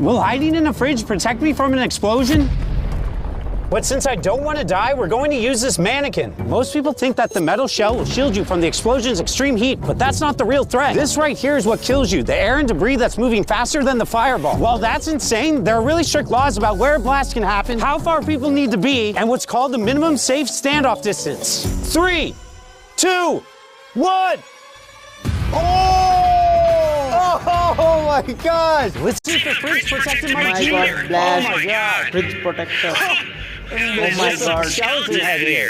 Will hiding in a fridge protect me from an explosion? But since I don't want to die, we're going to use this mannequin. Most people think that the metal shell will shield you from the explosion's extreme heat, but that's not the real threat. This right here is what kills you, the air and debris that's moving faster than the fireball. While that's insane, there are really strict laws about where a blast can happen, how far people need to be, and what's called the minimum safe standoff distance. 3, 2, 1. Oh my God! Let's see if the fridge protected my team. God, blast. Oh my God. Fridge protector. Oh my God. Skeleton head here.